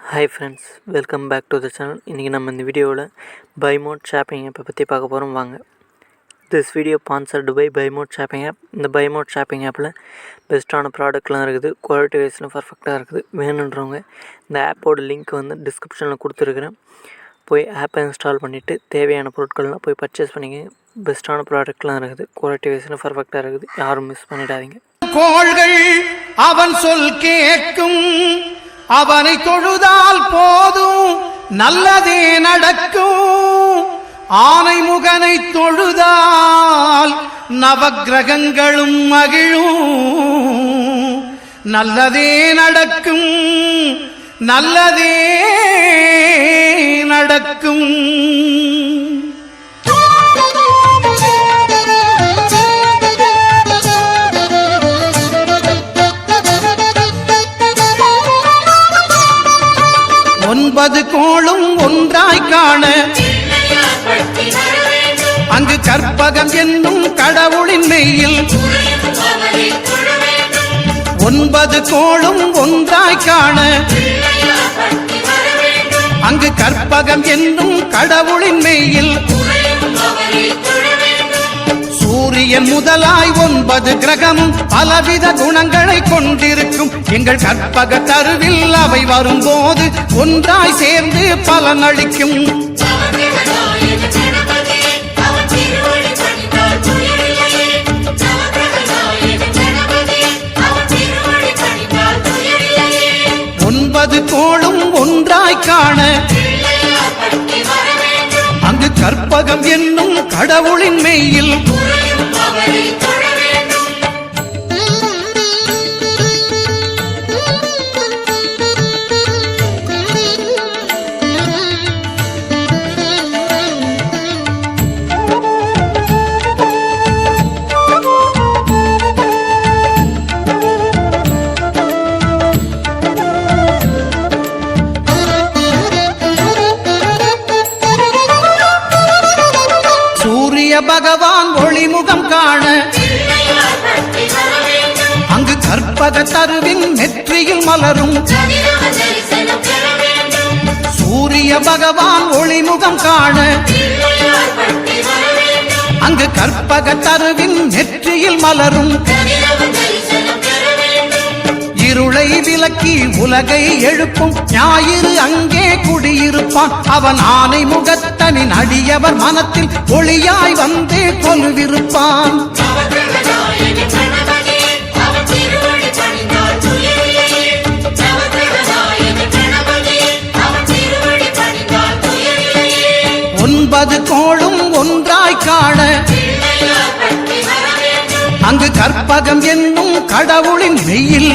Hi friends, welcome back to the channel. இன்றைக்கி நம்ம இந்த வீடியோவில் பைமோட் ஷாப்பிங் ஆப்பை பற்றி பார்க்க போகிறோம் வாங்க. திஸ் வீடியோ ஸ்பான்சர்டு பை பைமோட் ஷாப்பிங் ஆப். இந்த பைமோட் ஷாப்பிங் ஆப்பில் பெஸ்ட்டான ப்ராடக்ட்லாம் இருக்குது, குவாலிட்டி வைஸ்லாம் பர்ஃபெக்டாக இருக்குது. வேணுன்றவங்க இந்த ஆப்போட லிங்க் வந்து டிஸ்கிரிப்ஷனில் கொடுத்துருக்குறேன். போய் ஆப்பை இன்ஸ்டால் பண்ணிவிட்டு தேவையான பொருட்கள்லாம் போய் பர்ச்சேஸ் பண்ணிங்க. பெஸ்ட்டான ப்ராடக்ட்லாம் இருக்குது, குவாலிட்டி வைஸ்லாம் பர்ஃபெக்டாக இருக்குது. யாரும் மிஸ் பண்ணிடாதீங்க. கோள்கள் அவன் சொல் கேட்கும், அவனை தொழுதால் போதும் நல்லதே நடக்கும். ஆனை முகனை தொழுதால் நவக்கிரகங்களும் மகிழும். நல்லதே நடக்கும், நல்லதே நடக்கும். ஒன்பது கோளும் ஒன்றாய் காண அங்கு கற்பகம் என்னும் கடவுளின் மெய்யில். ஒன்பது கோளும் ஒன்றாய் காண அங்கு கற்பகம் என்னும் கடவுளின் மெய்யில். சூரியன் முதலாய் 9 கிரகமும் பலவித குணங்களை கொண்டிருக்கும். எங்கள் கற்பக தருவில் அவை வரும்போது ஒன்றாய் சேர்ந்து பலனளிக்கும். ஒன்பது கோளும் ஒன்றாய் காண அங்கு கற்பகம் என்னும் கடவுளின் மெய்யில். பகவான் ஒளிமுகம் காண அங்கு கற்பக தருவின் நெற்றியில் மலரும். சூரிய பகவான் ஒளிமுகம் காண அங்கு கற்பக தருவின் நெற்றியில் மலரும். இருளை விலக்கி உலகை எழுப்பும் ஞாயிறு அங்கே குடியிருப்பான். அவன் ஆனை முகத்தனின் அடியவர் மனத்தில் ஒளியாய் வந்து கொலுவிருப்பான். ஒன்பது கோளும் ஒன்றாய் காண அங்கு கற்பகம் என்னும் கடவுளின் மெய்யில்.